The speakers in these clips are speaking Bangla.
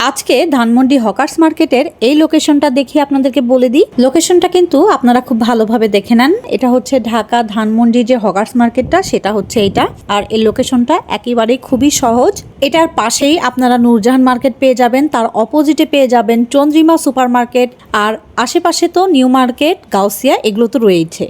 আজকে ধানমন্ডি হকার্স মার্কেটের এই লোকেশনটা দেখি আপনাদেরকে বলে দিই। লোকেশনটা কিন্তু আপনারা খুব ভালোভাবে দেখে নেন। এটা হচ্ছে ঢাকা ধানমন্ডি যে হকার্স মার্কেটটা, সেটা হচ্ছে এটা। আর এই লোকেশনটা একেবারেই খুবই সহজ। এটার পাশেই আপনারা নূরজাহান মার্কেট পেয়ে যাবেন, তার অপোজিটে পেয়ে যাবেন চন্দ্রিমা সুপার মার্কেট, আর আশেপাশে তো নিউ মার্কেট, গাউসিয়া এগুলো তো রয়েছে।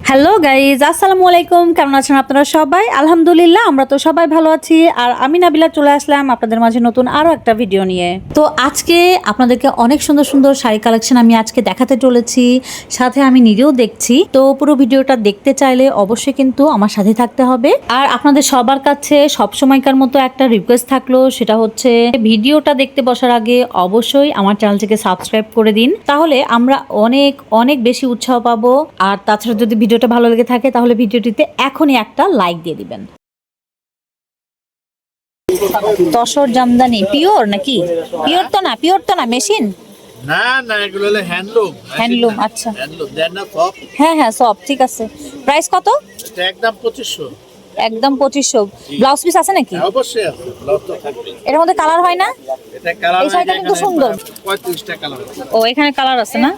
হ্যালো গাইজ, আসসালামু আলাইকুম। কেমন আছেন আপনারা সবাই? আলহামদুলিল্লাহ, আমরা তো সবাই ভালো আছি। আর আমি নাবিলা চলে আসলাম আপনাদের মাঝে নতুন আরও একটা ভিডিও নিয়ে। তো আজকে আপনাদেরকে অনেক সুন্দর সুন্দর শাড়ি কালেকশন আমি আজকে দেখাতে চলেছি, সাথে আমি নিজেও দেখছি। তো পুরো ভিডিওটা দেখতে চাইলে অবশ্যই কিন্তু আমার সাথে থাকতে হবে। আর আপনাদের সবার কাছে সবসময়কার মতো একটা রিকোয়েস্ট থাকলো, সেটা হচ্ছে ভিডিওটা দেখতে বসার আগে অবশ্যই আমার চ্যানেলটিকে সাবস্ক্রাইব করে দিন, তাহলে আমরা অনেক অনেক বেশি উৎসাহ পাবো। আর তাছাড়া যদি ভিডিওটা ভালো লেগে থাকে তাহলে ভিডিওটিতে এখনই একটা লাইক দিয়ে দিবেন। তসর জামদানি পিওর নাকি? পিওর তো না মেশিন না না, এগুলো হলো হ্যান্ডলুম। আচ্ছা, হ্যান্ডলুম দেন না সব। হ্যাঁ সব ঠিক আছে। প্রাইস কত? এটা একদম 2500। একদম 2500। ব্লাউজ পিস আছে নাকি? অবশ্যই আছে, ব্লাউজ তো থাকবে। এর মধ্যে কালার হয় না? এটা কালার এই শাড়িটা কিন্তু সুন্দর। 35টা কালার আছে। ও, এখানে কালার আছে না?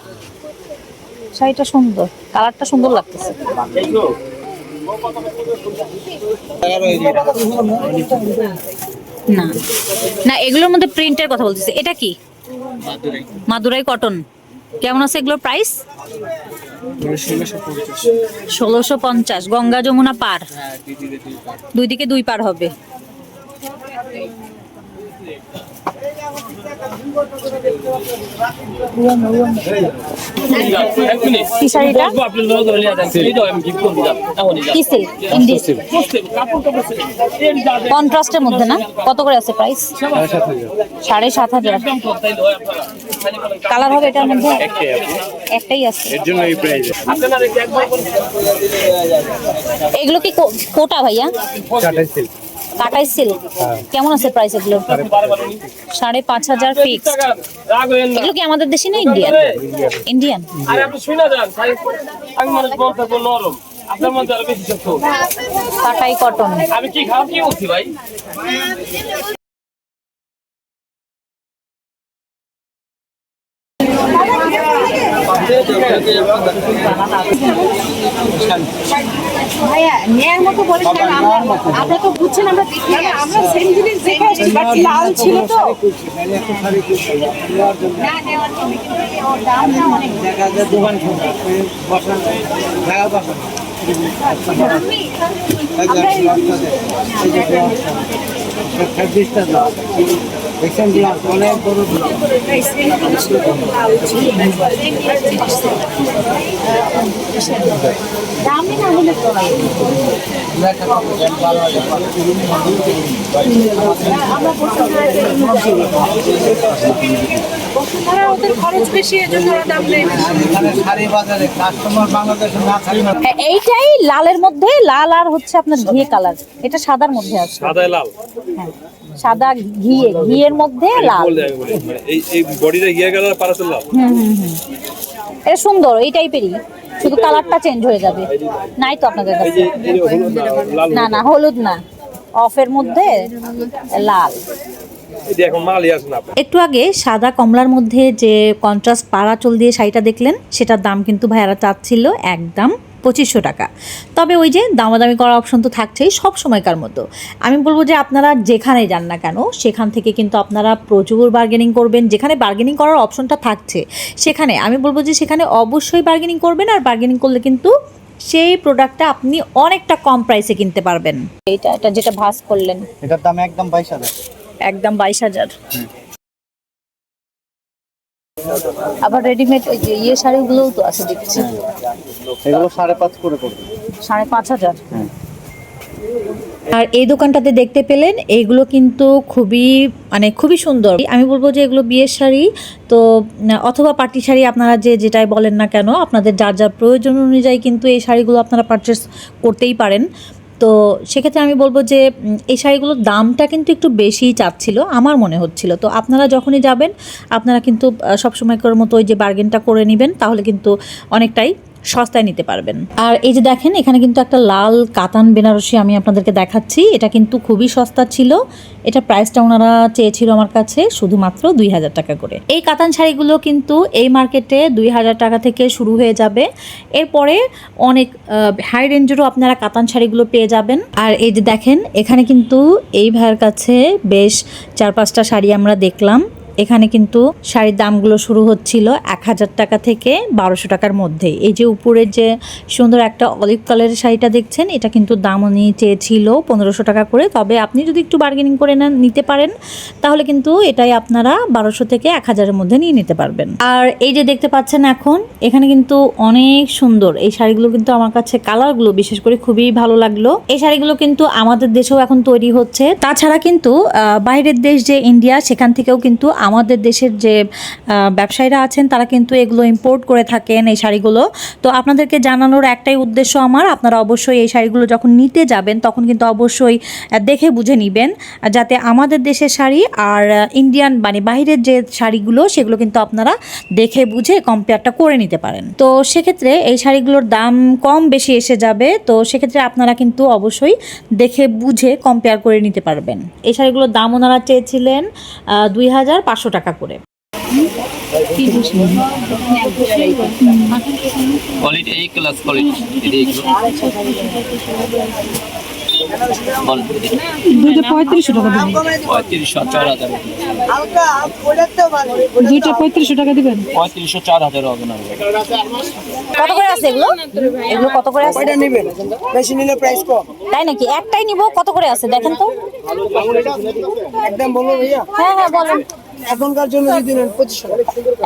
শাড়িটা সুন্দর, কালারটা সুন্দর লাগতেছে। না না, এগুলোর মধ্যে প্রিন্টের কথা বলতেছি। এটা কি? মাদুরাই কটন। কেমন আছে এগুলোর প্রাইস? 1650। গঙ্গা যমুনা পার, দুই দিকে দুই পার হবে। কি শাড়িটা? কন্ট্রাস্টের মধ্যে না? কত করে আছে প্রাইস? 7500। কালার হবে এটার মধ্যে? একটাই আছে। এগুলো কি কোটা ভাইয়া? কাটাই সিল্ক। কেমন আছে প্রাইস এগুলো? 5500 ফিক্স। এগুলো কি আমাদের দেশি না ইন্ডিয়ান? ইন্ডিয়ান। কাটাই কটন। আমি কি খাও কি বলছি ভাই? ভাইয়া নেয়ার মতো বলেছিলেন, আমরা তো বুঝছেন, আমরা দেখি আমরা সেম জিনিস দেখে আসছি, বাট লাল ছিল তো না নেওয়ার জন্য। কিন্তু ওর দামটা অনেক দোকান বসান জায়গা বসান দেখছেন গ্লাস অনেক বড় দামই না হলে তো আমরা ওদের খরচ বেশি, এর জন্য ওরা দাম নেয়। এইটাই লালের মধ্যে, লাল আর হচ্ছে আপনার ঘিয়ে কালার। এটা সাদার মধ্যে আছে। সাদায় লাল। হ্যাঁ, সাদা ঘিয়ের মধ্যে লাল। এই বডিটা গিয়ে গেল পারাতে লাল। এটা সুন্দর, এই টাইপেরই, শুধু কালারটা চেঞ্জ হয়ে যাবে। নাই তো আপনাদের কাছে? না না, হলুদ না, অফের মধ্যে লাল। একটু আগে সাদা কমলার মধ্যে যে কন্ট্রাস্ট পাড়া চল দিয়ে শাড়িটা দেখলেন, সেটার দাম কিন্তু ভাইয়ারা চাচ্ছিল একদম 2500 টাকা। তবে ওই যে দামাদামি করার অপশন তো থাকছেই সব সময়কার মতো। আমি বলবো যে আপনারা যেখানে যান না কেন, সেখান থেকে কিন্তু আপনারা প্রচুর বার্গেনিং করবেন। যেখানে বার্গেনিং করার অপশনটা থাকছে সেখানে আমি বলবো যে সেখানে অবশ্যই বার্গেনিং করবেন। আর বার্গেনিং করলে কিন্তু সেই প্রোডাক্টটা আপনি অনেকটা কম প্রাইসে কিনতে পারবেন। এটা যেটা ভাঁজ করলেন, এটার দাম একদম 22000। একদম 22000। আবার রেডিমেড ওই যে ইয়ে শাড়িগুলোও তো আছে দেখছি, এগুলো 5.5 করে পড়বে। 5500। আর এই দোকানটাতে দেখতে পেলেন এইগুলো কিন্তু খুবই সুন্দর। আমি বলবো যে এগুলো বিয়ের শাড়ি তো, অথবা পার্টি শাড়ি, আপনারা যেটাই বলেন না কেন, আপনাদের যার যার প্রয়োজন অনুযায়ী কিন্তু এই শাড়িগুলো আপনারা পারচেস করতেই পারেন। তো সেক্ষেত্রে আমি বলবো যে এই শাড়িগুলোর দামটা কিন্তু একটু বেশিই চাচ্ছিল আমার মনে হচ্ছিল। তো আপনারা যখনই যাবেন আপনারা কিন্তু সবসময়কার মতো ওই যে বার্গেনটা করে নেবেন, তাহলে কিন্তু অনেকটাই সস্তায় নিতে পারবেন। আর এই যে দেখেন এখানে কিন্তু একটা লাল কাতান বেনারসি আমি আপনাদেরকে দেখাচ্ছি, এটা কিন্তু খুবই সস্তা ছিল। এটা প্রাইসটা ওনারা চেয়েছিল আমার কাছে শুধুমাত্র 2000 টাকা করে। এই কাতান শাড়িগুলো কিন্তু এই মার্কেটে 2000 টাকা থেকে শুরু হয়ে যাবে, এরপরে অনেক হাই রেঞ্জেরও আপনারা কাতান শাড়িগুলো পেয়ে যাবেন। আর এই যে দেখেন এখানে কিন্তু এই ভাইয়ের কাছে বেশ 4-5টা শাড়ি আমরা দেখলাম। এখানে কিন্তু শাড়ির দামগুলো শুরু হচ্ছিল 1000 টাকা থেকে 1200 টাকার মধ্যে। এই যে উপরের যে সুন্দর একটা অলিভ কালারের শাড়িটা দেখছেন, এটা কিন্তু দাম উনি চেয়েছিল 1500 টাকা করে। তবে আপনি যদি একটু বার্গেনিং করে নিতে পারেন তাহলে কিন্তু এটাই আপনারা 1200 থেকে 1000-এর মধ্যে নিয়ে নিতে পারবেন। আর এই যে দেখতে পাচ্ছেন এখন এখানে কিন্তু অনেক সুন্দর এই শাড়িগুলো, কিন্তু আমার কাছে কালারগুলো বিশেষ করে খুবই ভালো লাগলো। এই শাড়িগুলো কিন্তু আমাদের দেশেও এখন তৈরি হচ্ছে। তাছাড়া কিন্তু বাইরের দেশ যে ইন্ডিয়া, সেখান থেকেও কিন্তু আমাদের দেশের যে ব্যবসায়ীরা আছেন তারা কিন্তু এগুলো ইম্পোর্ট করে থাকেন এই শাড়িগুলো। তো আপনাদেরকে জানানোর একটাই উদ্দেশ্য আমার, আপনারা অবশ্যই এই শাড়িগুলো যখন নিতে যাবেন তখন কিন্তু অবশ্যই দেখে বুঝে নেবেন, যাতে আমাদের দেশের শাড়ি আর ইন্ডিয়ান মানে বাইরের যে শাড়িগুলো সেগুলো কিন্তু আপনারা দেখে বুঝে কম্পেয়ারটা করে নিতে পারেন। তো সেক্ষেত্রে এই শাড়িগুলোর দাম কম বেশি এসে যাবে, তো সেক্ষেত্রে আপনারা কিন্তু অবশ্যই দেখে বুঝে কম্পেয়ার করে নিতে পারবেন। এই শাড়িগুলোর দাম ওনারা চেয়েছিলেন 2500 টাকা করে। কোয়ালিটি এই ক্লাস কোয়ালিটি এটা এগুলো বল 3500 টাকা দিবেন, 3500 4000 দুইটা 3500 টাকা দিবেন। 3500 4000 হবে না। কত করে আছে এগুলো? এগুলো কত করে আছে? কয়টা নেবেন? বেশি নিলে প্রাইস কম। তাই নাকি? একটাই নিব, কত করে আছে দেখেন তো। একদম বলবো ভাইয়া, হ্যাঁ হ্যাঁ বলেন। এখনকার জন্য যদি নেন 2500,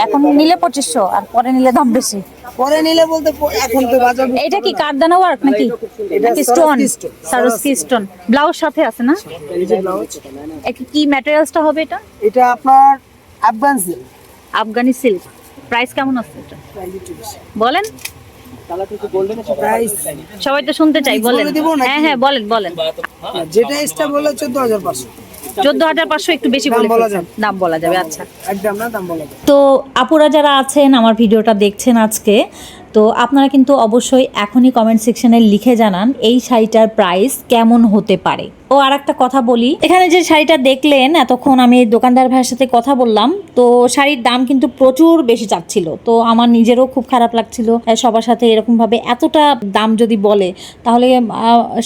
এখন নিলে 2500 আর পরে নিলে দাম বেশি। পরে নিলে বলতে এখন তো বাজার। এটা কি কারদানা ওয়ার্ক নাকি? নাকি স্টোন? সারস্কি স্টোন। ব্লাউজ সাথে আছে না? এই যে ব্লাউজ, এটা কি ম্যাটেরিয়ালসটা হবে এটা? এটা আপনার Afghan silk. Afghani silk. Price কেমন আছে এটা বলেন? প্রাইস সবাই তো শুনতে চাই, বলেন। বলে দিব নাকি? হ্যাঁ হ্যাঁ বলেন বলেন। যেটা এক্সট্রা বলে 14500। 14500 একটু বেশি দাম বলে বলা ফেলছেন। যাবে। দাম বলা যাবে, আচ্ছা। একদম না, দাম বলা যায়। তো আপুরা যারা আছেন আমার ভিডিওটা দেখছেন আজকে, তো আপনারা কিন্তু অবশ্যই এখনই কমেন্ট সেকশনে লিখে জানান এই শাড়িটার প্রাইস কেমন হতে পারে। ও আর একটা কথা বলি, এখানে যে শাড়িটা দেখলেন এতক্ষণ আমি দোকানদার ভাইয়ের সাথে কথা বললাম, তো শাড়ির দাম কিন্তু প্রচুর বেশি চাচ্ছিল। তো আমার নিজেরও খুব খারাপ লাগছিল সবার সাথে এরকম ভাবে এতটা দাম যদি বলে, তাহলে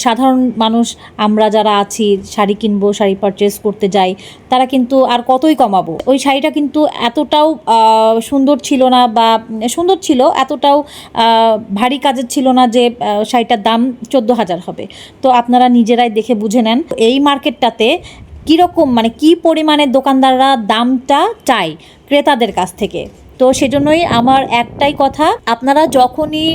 সাধারণ মানুষ আমরা যারা আছি শাড়ি কিনবো, শাড়ি পারচেস করতে যাই, তারা কিন্তু আর কতই কমাবো। ওই শাড়িটা কিন্তু এতটাও সুন্দর ছিল না, বা সুন্দর ছিল এতটাও ভারী কাজের ছিল না যে শাড়িটার দাম 14000 হবে। তো আপনারা নিজেরাই দেখে বুঝে নেন এই মার্কেটটাতে কীরকম মানে কি পরিমাণে দোকানদাররা দামটা চায় ক্রেতাদের কাছ থেকে। তো সেজন্যই আমার একটাই কথা, আপনারা যখনই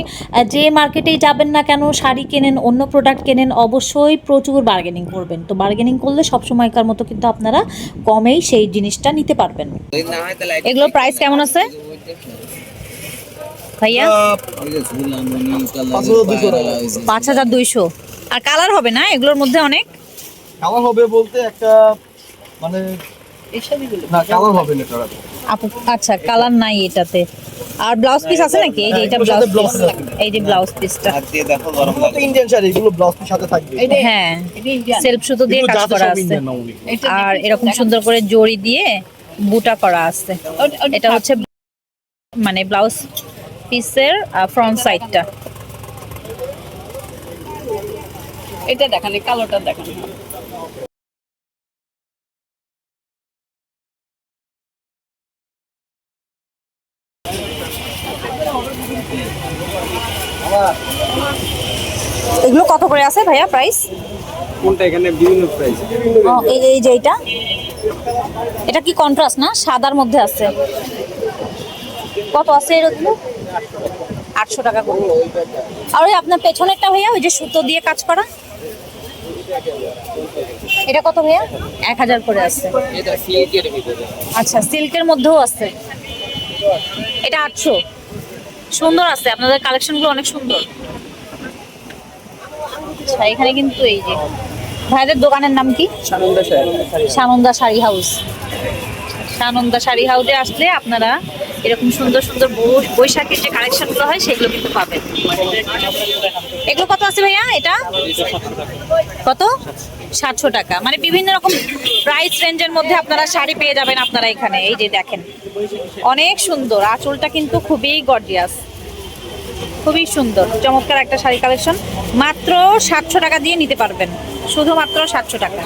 যে মার্কেটেই যাবেন না কেন, শাড়ি কেনেন, অন্য প্রোডাক্ট কেনেন, অবশ্যই প্রচুর বার্গেনিং করবেন। তো বার্গেনিং করলে সবসময়কার মতো কিন্তু আপনারা কমেই সেই জিনিসটা নিতে পারবেন। এগুলোর প্রাইস কেমন আছে ভাইয়া? 5200। আর কালার হবে না এগুলোর মধ্যে? অনেক কালার হবে বলতে একটা মানে না কালার হবে না তারা। আচ্ছা, কালার নাই এটাতে। আর ব্লাউজ পিস আছে নাকি? এই যে এটা ব্লাউজ পিস, এই যে ব্লাউজ পিসটা দিয়ে দেখো গরম লাগে। ইন্ডিয়ান শাড়ি এগুলো ব্লাউজ পিস সাথে থাকবে। হ্যাঁ, সেলফ সুতো দিয়ে কাজ করা আছে, আর এরকম সুন্দর করে জড়ি দিয়ে বুটা করা আছে। এটা হচ্ছে মানে ব্লাউজ পিসের ফ্রন্ট সাইডটা। এটা দেখান, এই কালোটা দেখান। এগুলো কত করে আছে ভাইয়া প্রাইস? কোনটা এখানে বিভিন্ন প্রাইস। এই যে এটা কি কন্ট্রাস্ট না, সাদার মধ্যে আছে? কত আছে এরকম? 800 টাকা করে। আর ওই আপনার পেছনেরটা ভাইয়া, ওই যে সুতো দিয়ে কাজ করা, এটা কত ভাইয়া? 1000 করে আছে। আচ্ছা, সিল্কের মধ্যেও আছে, এটা 800। সুন্দর আছে, আপনাদের কালেকশনগুলো অনেক সুন্দর। আচ্ছা, এখানে কিন্তু এই যে ভাইদের দোকানের নাম কি? সানন্দা শাড়ি হাউস। সানন্দা শাড়ি হাউসে আসলে আপনারা এরকম সুন্দর সুন্দর বৈশাখের যে কালেকশনগুলো হয় সেগুলো কিন্তু পাবেন। এগুলো কত আছে ভাইয়া? এটা কত? 700 টাকা। মানে বিভিন্ন রকম প্রাইস রেঞ্জের মধ্যে আপনারা শাড়ি পেয়ে যাবেন আপনারা এখানে। এই যে দেখেন অনেক সুন্দর, আঁচলটা কিন্তু খুবই গর্জিয়াস, খুবই সুন্দর, চমৎকার একটা শাড়ি কালেকশন। মাত্র 700 টাকা দিয়ে নিতে পারবেন, শুধুমাত্র 700 টাকা।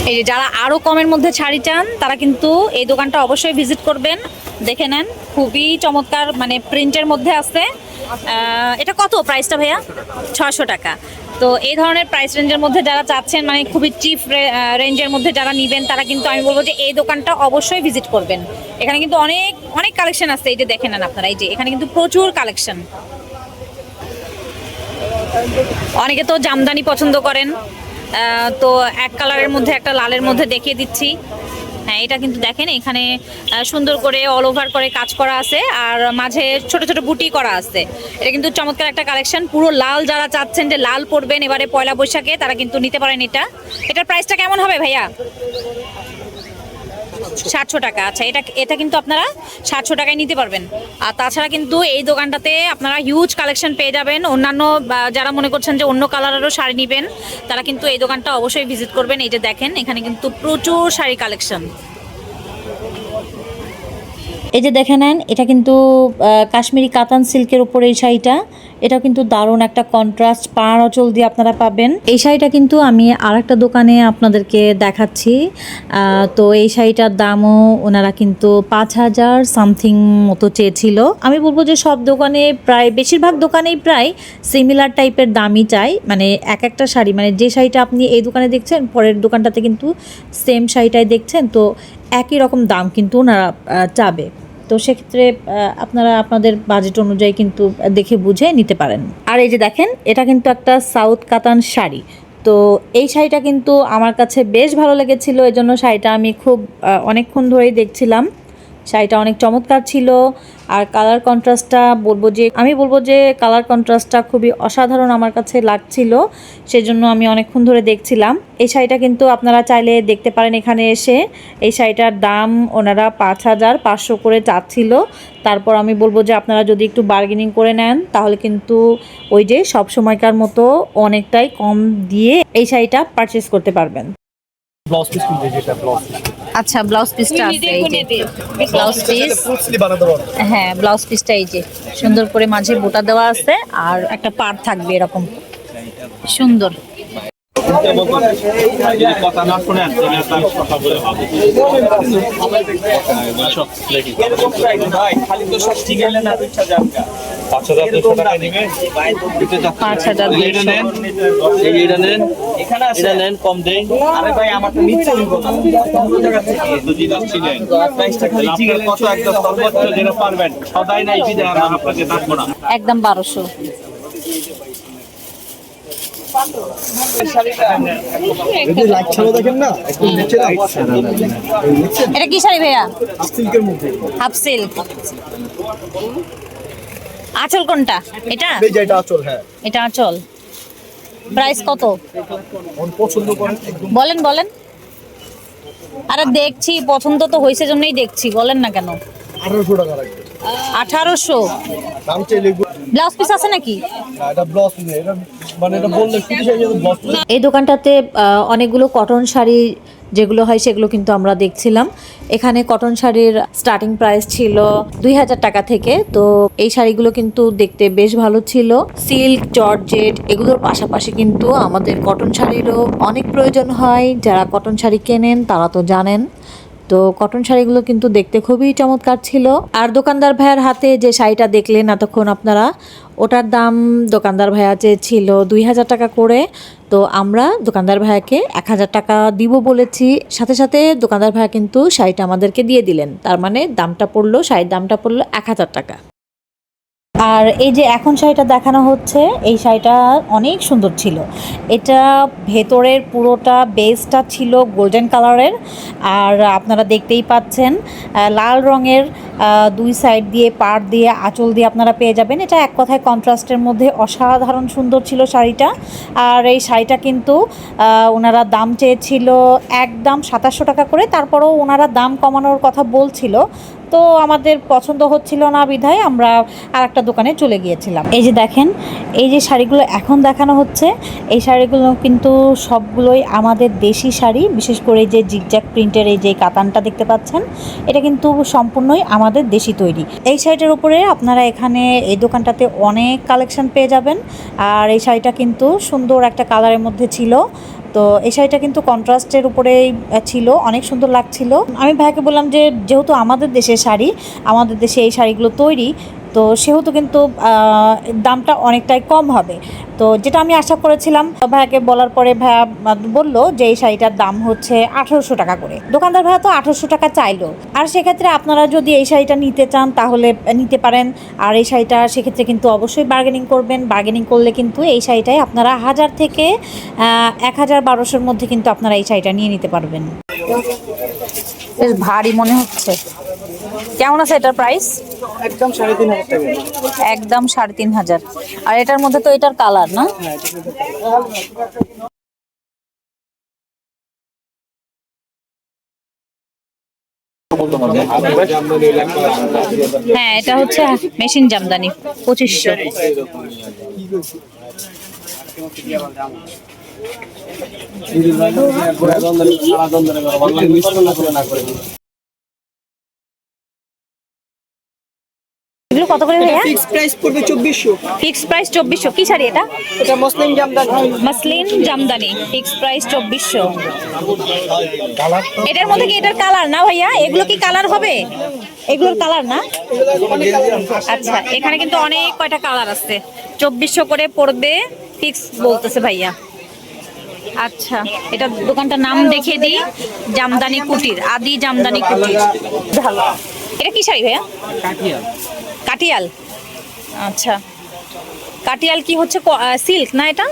এই যে যারা আরো কমের মধ্যে শাড়ি চান তারা কিন্তু এই দোকানটা অবশ্যই ভিজিট করবেন। দেখে নেন, খুবই চমৎকার, মানে প্রিন্টের মধ্যে আছে। এটা কত প্রাইসটা ভাইয়া? 600 টাকা। তো এই ধরনের প্রাইস রেঞ্জের মধ্যে যারা চাচ্ছেন, মানে খুবই চিপ রেঞ্জের মধ্যে যারা নেবেন, তারা কিন্তু আমি বলবো যে এই দোকানটা অবশ্যই ভিজিট করবেন। এখানে কিন্তু অনেক অনেক কালেকশন আছে। এই যে দেখে নেন আপনারা, এই যে এখানে কিন্তু প্রচুর কালেকশন। অনেকে তো জামদানি পছন্দ করেন, তো এক কালারের মধ্যে একটা লালের মধ্যে দেখিয়ে দিচ্ছি। হ্যাঁ, এটা কিন্তু দেখেন এখানে সুন্দর করে অল ওভার করে কাজ করা আছে, আর মাঝে ছোট ছোট বুটি করা আছে। এটা কিন্তু চমৎকার একটা কালেকশন। পুরো লাল যারা চাচ্ছেন যে লাল পরবেন এবারে পয়লা বৈশাখে, তারা কিন্তু নিতে পারেন এটা। এটার প্রাইসটা কেমন হবে ভাইয়া? 700 টাকা। আচ্ছা, এটা কিন্তু আপনারা 700 টাকায় নিতে পারবেন। আর তাছাড়া কিন্তু এই দোকানটাতে আপনারা হিউজ কালেকশন পেয়ে যাবেন। অন্যান্য যারা মনে করছেন যে অন্য কালারেরও শাড়ি নেবেন, তারা কিন্তু এই দোকানটা অবশ্যই ভিজিট করবেন। এই যে দেখেন এখানে কিন্তু প্রচুর শাড়ি কালেকশন। এই যে দেখে নেন, এটা কিন্তু কাশ্মীরি কাতান সিল্কের উপরে এই শাড়িটা। এটা কিন্তু দারুণ একটা কন্ট্রাস্ট, পাড় অচল দিয়ে আপনারা পাবেন। এই শাড়িটা কিন্তু আমি আরেকটা দোকানে আপনাদেরকে দেখাচ্ছি। তো এই শাড়িটার দামও ওনারা কিন্তু 5000 সামথিং মতো চেয়েছিল। আমি বলবো যে সব দোকানে প্রায়, বেশিরভাগ দোকানেই প্রায় সিমিলার টাইপের দামই চাই। মানে এক একটা শাড়ি, মানে যে শাড়িটা আপনি এই দোকানে দেখছেন, পরের দোকানটাতে কিন্তু সেম শাড়িটাই দেখছেন, তো একই রকম দাম কিন্তু ওনারা চাবে। তো সেক্ষেত্রে আপনারা আপনাদের বাজেট অনুযায়ী কিন্তু দেখে বুঝে নিতে পারেন। আর এই যে দেখেন, এটা কিন্তু একটা সাউথ কাতান শাড়ি। তো এই শাড়িটা কিন্তু আমার কাছে বেশ ভালো লেগেছিল, এই জন্য শাড়িটা আমি খুব অনেকক্ষণ ধরেই দেখছিলাম। শাড়িটা অনেক চমৎকার ছিল। আর কালার কন্ট্রাস্টটা আমি বলবো যে কালার কন্ট্রাস্টটা খুবই অসাধারণ আমার কাছে লাগছিল, সেজন্য আমি অনেকক্ষণ ধরে দেখছিলাম। এই শাড়িটা কিন্তু আপনারা চাইলে দেখতে পারেন এখানে এসে। এই শাড়িটার দাম ওনারা 5500 করে চাচ্ছিল। তারপর আমি বলবো যে আপনারা যদি একটু বার্গেনিং করে নেন, তাহলে কিন্তু ওই যে সব সময়কার মতো অনেকটাই কম দিয়ে এই শাড়িটা পারচেস করতে পারবেন। ব্লাউজ পিস কিনতে, যেটা ব্লাউজ আচ্ছা, ব্লাউজ পিসটা আছে এই যে ব্লাউজ পিস। ফুলসলি বানাতে পারো। হ্যাঁ, ব্লাউজ পিসটা এই যে সুন্দর করে মাঝে বুটা দেওয়া আছে, আর একটা পাড় থাকবে এরকম সুন্দর। যদি কথা না শোনেন তাহলে তার কথা বলে ভাবো। খালি তো সব ঠিক গেলে না 5200 টাকা নিবে। 5200 এটা নেন, এটা নেন কম দেন। আরে ভাই আমার তো নিচে হইব না, অন্য জায়গা থেকে যদি যাচ্ছিলেন প্রাইসটা খালি ঠিক গেলে কত একদম সর্বোচ্চ যেটা পারবেন সদাই নাই বিদায় আমরা আপনাকে থাকবো না, একদম 1200। লাইট ছাড়া দেখেন না, একটু নিচে লাইট। এটা কি শাড়ি ভাইয়া? সিল্কের মধ্যে হাফ সিল্ক। আঁচল কোনটা? এটা এই যে এটা আঁচল। হ্যাঁ, এটা আঁচল। প্রাইস কত কোন পছন্দ করেন একদম। বলেন বলেন। আরে দেখছি, পছন্দ তো হয়েছে জন্যই দেখছি, বলেন না কেন। 1800 টাকা লাগবে। 1800। দাম চাইলে ব্লাউজ পিস আছে নাকি? এটা ব্লাউজ পিস, এটা মানে এটা বললে কি শাড়ি ব্লাউজ পিস। এই দোকানটাতে অনেকগুলো কটন শাড়ি যেগুলো হয় সেগুলো কিন্তু আমরা দেখছিলাম। এখানে কটন শাড়ির স্টার্টিং প্রাইস ছিল 2000 টাকা থেকে। তো এই শাড়িগুলো কিন্তু দেখতে বেশ ভালো ছিল। সিল্ক, জর্জেট এগুলোর পাশাপাশি কিন্তু আমাদের কটন শাড়িরও অনেক প্রয়োজন হয়। যারা কটন শাড়ি কেনেন তারা তো জানেন। তো কটন শাড়িগুলো কিন্তু দেখতে খুবই চমৎকার ছিল। আর দোকানদার ভাইয়ার হাতে যে শাড়িটা দেখলেন এতক্ষণ আপনারা, ওটার দাম দোকানদার ভাইয়া চেয়েছিল 2000 টাকা করে। তো আমরা দোকানদার ভাইয়াকে 1000 টাকা দিব বলেছি, সাথে সাথে দোকানদার ভাইয়া কিন্তু শাড়িটা আমাদেরকে দিয়ে দিলেন। তার মানে শাড়ির দামটা পড়লো 1000 টাকা। আর এই যে এখন শাড়িটা দেখানো হচ্ছে, এই শাড়িটা অনেক সুন্দর ছিল। এটা ভেতরের পুরোটা বেসটা ছিল গোল্ডেন কালারের, আর আপনারা দেখতেই পাচ্ছেন লাল রঙের দুই সাইড দিয়ে পাড় দিয়ে আঁচল দিয়ে আপনারা পেয়ে যাবেন। এটা এক কথায় কন্ট্রাস্টের মধ্যে অসাধারণ সুন্দর ছিল শাড়িটা। আর এই শাড়িটা কিন্তু ওনারা দাম চেয়েছিল একদম 2700 টাকা করে, তারপরেও ওনারা দাম কমানোর কথা বলছিল, তো আমাদের পছন্দ হচ্ছিল না বিধায় আমরা আর একটা দোকানে চলে গিয়েছিলাম। এই যে দেখেন, এই যে শাড়িগুলো এখন দেখানো হচ্ছে, এই শাড়িগুলো কিন্তু সবগুলোই আমাদের দেশি শাড়ি। বিশেষ করে এই যে জিগজ্যাগ প্রিন্টের এই যে কাতানটা দেখতে পাচ্ছেন, এটা কিন্তু সম্পূর্ণই আমাদের দেশি তৈরি। এই শাড়িটার উপরে আপনারা এখানে এই দোকানটাতে অনেক কালেকশন পেয়ে যাবেন। আর এই শাড়িটা কিন্তু সুন্দর একটা কালারের মধ্যে ছিল, তো এই শাড়িটা কিন্তু কন্ট্রাস্টের উপরেই ছিল, অনেক সুন্দর লাগছিল। আমি ভাইকে বললাম যে যেহেতু আমাদের দেশের শাড়ি, আমাদের দেশে এই শাড়িগুলো তৈরি, তো সেহেতু কিন্তু দামটা অনেকটাই কম হবে। তো যেটা আমি আশা করেছিলাম, ভাইয়াকে বলার পরে ভাইয়া বললো যে এই শাড়িটার দাম হচ্ছে 1800 টাকা করে। দোকানদার ভাইয়া তো 1800 টাকা চাইলো। আর সেক্ষেত্রে আপনারা যদি এই শাড়িটা নিতে চান তাহলে নিতে পারেন। আর এই শাড়িটা সেক্ষেত্রে কিন্তু অবশ্যই বার্গেনিং করবেন। বার্গেনিং করলে কিন্তু এই শাড়িটাই আপনারা 1000 থেকে 1200-র মধ্যে কিন্তু আপনারা এই শাড়িটা নিয়ে নিতে পারবেন। বেশ ভারী মনে হচ্ছে। কেমন আছে এটার প্রাইস? একদম 3500 টাকা। একদম 3500। আর এটার মধ্যে তো এটার কালার না? হ্যাঁ, এটা হচ্ছে মেশিন জামদানি 2500। এগুলো কত করে ভাইয়া? ফিক্স প্রাইস পড়বে 2400। Fix price 2400। কি শাড়ি এটা? এটা muslin jamdani. Muslin jamdani, fix price 2400। এটার মধ্যে কি এটার কালার না ভাইয়া? এগুলো কি কালার হবে? এগুলোর কালার না? আচ্ছা, এখানে কিন্তু অনেক কয়টা কালার আছে। 2400 করে পড়বে ফিক্স বলতেছে ভাইয়া। আচ্ছা, এটা দোকানটার নাম দেখে দিই, জামদানি কুটির, আদি জামদানি কুটির। ভালো। এটা কি শাড়ি ভাইয়া? কাটিয়াল। আচ্ছা, কাটিয়াল কি হচ্ছে সিল্ক না এটা?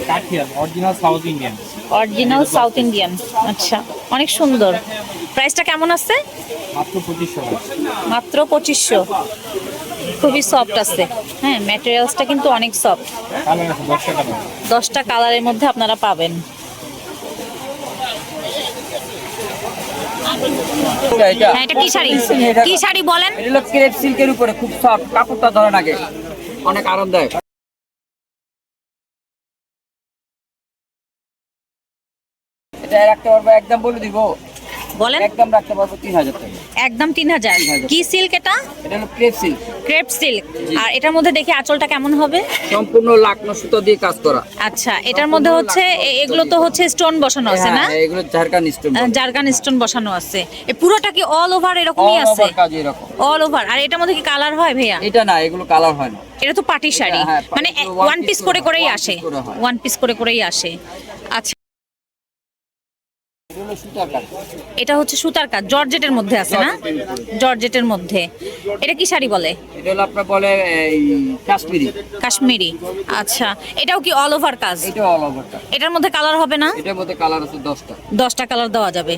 কাঠিয়াল original South Indian. Original South Indian. আচ্ছা, অনেক সুন্দর। প্রাইসটা কেমন আছে? মাত্র 2500 টাকা। মাত্র 2500। খুবই সফট আছে। হ্যাঁ, ম্যাটেরিয়ালসটা কিন্তু অনেক সফট। কালার আছে 10 টাকা। 10টা কালারের মধ্যে আপনারা পাবেন। হ্যাঁ, এটা কি শাড়ি? কি শাড়ি বলেন? এটা হলো ক্রেপ সিল্কের উপরে, খুব সফট, কাপড়টা ধরে লাগে, অনেক আরামদায়ক। এটা রাখতে পারবো, একদম বলে দিব, বলেন। একদম রাখতে পারবো 3000 টাকা। একদম 3000। কি সিল্ক এটা? এটা হলো ক্রেপ সিল্ক। Crepe silk. আর এটার মধ্যে দেখি আঁচলটা কেমন হবে? সম্পূর্ণ লাকনো সুতো দিয়ে কাজ করা। আচ্ছা, এটার মধ্যে হচ্ছে এগুলো তো হচ্ছে স্টোন বসানো আছে না? হ্যাঁ, এগুলো ঝাড়খান স্টোন। জারগান স্টোন বসানো আছে। এই পুরোটা কি অল ওভার এরকমই আছে? কাজ এরকম অল ওভার। আর এটার মধ্যে কি কালার হয় ভাইয়া? এটা না, এগুলো কালার হয় না। এটা তো পাটি শাড়ি, হ্যাঁ, মানে এগুলো ওয়ান পিস করে করেই one আসে। piece করে হয়। ওয়ান পিস করে করেই আসে। আচ্ছা, এগুলো সুতার কাজ। এটা হচ্ছে সুতার কাজ, জর্জেটের মধ্যে আছে না? জর্জেটের মধ্যে। এটা কি শাড়ি বলে? এটা হলো আপনার বলে এই কাশ্মীরি। কাশ্মীরি। আচ্ছা, এটাও কি অল ওভার কাজ? এটা অল ওভারটা। এটার মধ্যে কালার হবে না? এটার মধ্যে কালার আছে 10টা। 10টা কালার দেওয়া যাবে।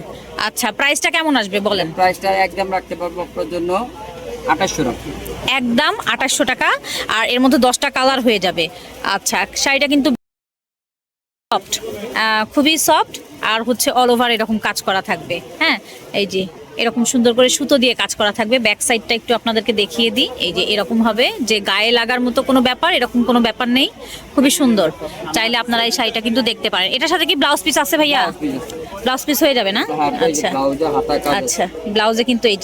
আচ্ছা, প্রাইসটা কেমন আসবে বলেন? প্রাইসটা একদম রাখতে পারবো আপনার জন্য 2800 টাকা। একদম 2800 টাকা। আর এর মধ্যে 10টা কালার হয়ে যাবে। আচ্ছা, শাড়িটা কিন্তু সফট, খুবই সফট। আর হচ্ছে অল ওভার এরকম কাজ করা থাকবে। হ্যাঁ, এই যে এরকম সুন্দর করে সুতো দিয়ে কাজ করা থাকবে। ব্যাক সাইডটা একটু আপনাদেরকে দেখিয়ে দিই। এই যে এরকম হবে, যে গায়ে লাগার মতো কোনো ব্যাপার, এরকম কোনো ব্যাপার নেই। খুবই সুন্দর। চাইলে আপনারা এই শাড়িটা কিন্তু দেখতে পারেন। এটার সাথে কি ব্লাউজ পিস আছে ভাইয়া? ব্লাউজ পিস হয়ে যাবে না? আচ্ছা আচ্ছা, ব্লাউজে কিন্তু এই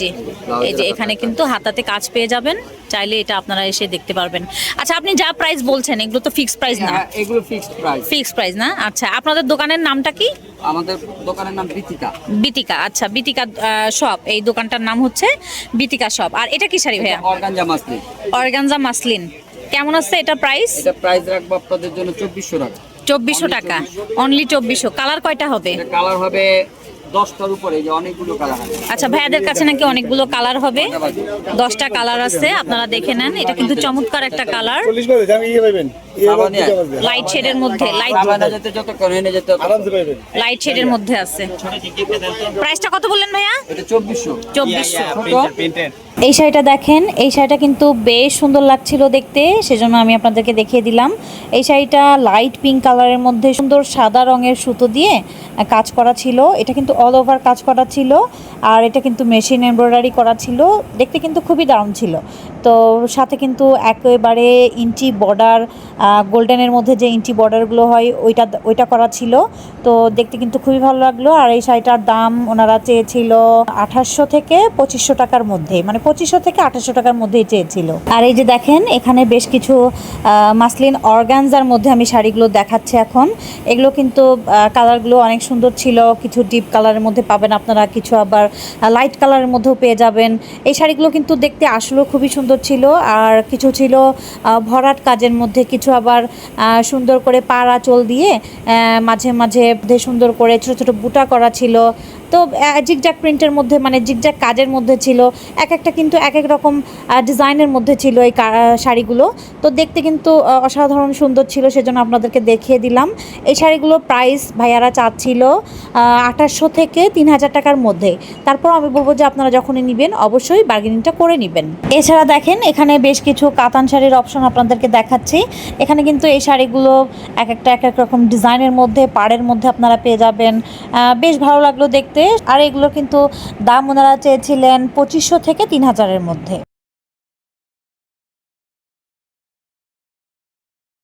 যে এখানে কিন্তু হাতাতে কাজ পেয়ে যাবেন। চাইলে এটা আপনারা এসে দেখতে পারবেন। আচ্ছা, আপনি যা প্রাইস বলছেন এগুলো তো ফিক্সড প্রাইস না? হ্যাঁ, এগুলো ফিক্সড প্রাইস। ফিক্সড প্রাইস না? আচ্ছা, আপনাদের দোকানের নামটা কি? আমাদের দোকানের নাম বিতিকা। বিতিকা। আচ্ছা, বিতিকা শপ, এই দোকানটার নাম হচ্ছে বিতিকা শপ। আর এটা কি শাড়ি ভাইয়া? Organza muslin. Organza muslin. কেমন আছে এটা প্রাইস? এটা প্রাইস রাখবো আপনাদের জন্য 2400 টাকা। 2400 টাকা। অনলি 2400। কালার কয়টা হবে? এটা কালার হবে 10টার উপরে, এই যে অনেকগুলো কালার আছে। আচ্ছা, ভাইয়াদের কাছে নাকি অনেকগুলো কালার হবে, 10টা কালার আছে, আপনারা দেখে নেন। এটা কিন্তু চমৎকার একটা কালার, লাইট শেডের মধ্যে, সাবানা যেতে যত করে যেতে লাইট শেডের মধ্যে আছে। প্রাইসটা কত বললেন ভাইয়া? এটা 2400। 2400। এই শাড়িটা দেখেন, এই শাড়িটা কিন্তু বেশ সুন্দর লাগছিল দেখতে, সেজন্য আমি আপনাদেরকে দেখিয়ে দিলাম। এই শাড়িটা লাইট পিঙ্ক কালারের মধ্যে সুন্দর সাদা রঙের সুতো দিয়ে কাজ করা ছিল। এটা কিন্তু অল ওভার কাজ করা ছিল, আর এটা কিন্তু মেশিন এমব্রয়ডারি করা ছিল। দেখতে কিন্তু খুবই দারুণ ছিল। তো সাথে কিন্তু একেবারে ইঞ্চি বর্ডার, গোল্ডেনের মধ্যে যে ইঞ্চি বর্ডারগুলো হয় ওইটা করা ছিল। তো দেখতে কিন্তু খুবই ভালো লাগলো। আর এই শাড়িটার দাম ওনারা চেয়েছিল 2800 থেকে 2500 টাকার মধ্যে, মানে 2500 থেকে 2800 টাকার মধ্যেই চেয়েছিল। আর এই যে দেখেন, এখানে বেশ কিছু মাসলিন অর্গানজার মধ্যে আমি শাড়িগুলো দেখাচ্ছি এখন। এগুলো কিন্তু কালারগুলো অনেক সুন্দর ছিল। কিছু ডিপ কালারের মধ্যে পাবেন আপনারা, কিছু আবার লাইট কালারের মধ্যেও পেয়ে যাবেন। এই শাড়িগুলো কিন্তু দেখতে আসলেও খুবই সুন্দর ছিল। আর কিছু ছিল ভরাট কাজের মধ্যে, কিছু আবার সুন্দর করে পাড় আঁচল দিয়ে মাঝে মাঝে সুন্দর করে ছোটো ছোটো বুটা করা ছিল। তো জিগজ্যাগ প্রিন্টের মধ্যে, মানে জিগজ্যাগ কাজের মধ্যে ছিল। এক একটা কিন্তু এক এক রকম ডিজাইনের মধ্যে ছিল এই শাড়িগুলো। তো দেখতে কিন্তু অসাধারণ সুন্দর ছিল, সেজন্য আপনাদেরকে দেখিয়ে দিলাম। এই শাড়িগুলো প্রাইস ভাইয়ারা চাচ্ছিল 2800 থেকে 3000 টাকার মধ্যে। তারপর আমি বলবো যে আপনারা যখনই নেবেন অবশ্যই বার্গেনিংটা করে নেবেন। এছাড়া দেখেন, এখানে বেশ কিছু কাতান শাড়ির অপশন আপনাদেরকে দেখাচ্ছি। এখানে কিন্তু এই শাড়িগুলো এক এক রকম ডিজাইনের মধ্যে, পাড়ের মধ্যে আপনারা পেয়ে যাবেন। বেশ ভালো লাগলো দেখতে। আর এগুলো কিন্তু দাম ওনারা চেয়েছিলেন 2500 থেকে 3000-এর মধ্যে।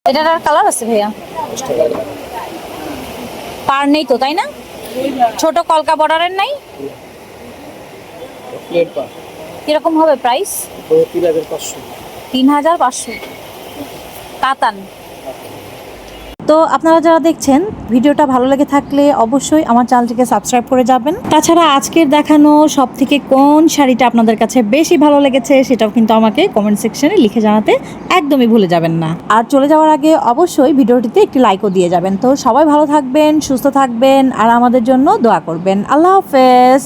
এটার আর কালার আছে ভাইয়া? পার নেই তো, তাই না? ছোট কলকা বর্ডারের নাই? কিরকম হবে প্রাইস? 3500 কাতান। তো আপনারা যারা দেখছেন ভিডিওটা ভালো লেগে থাকলে অবশ্যই আমার চ্যানেলটিকে সাবস্ক্রাইব করে যাবেন। তাছাড়া আজকের দেখানো সব থেকে কোন শাড়িটা আপনাদের কাছে বেশি ভালো লেগেছে সেটাও কিন্তু আমাকে কমেন্ট সেকশনে লিখে জানাতে একদমই ভুলে যাবেন না। আর চলে যাওয়ার আগে অবশ্যই ভিডিওটিতে একটি লাইকও দিয়ে যাবেন। তো সবাই ভালো থাকবেন, সুস্থ থাকবেন, আর আমাদের জন্য দোয়া করবেন। আল্লাহ হাফেজ।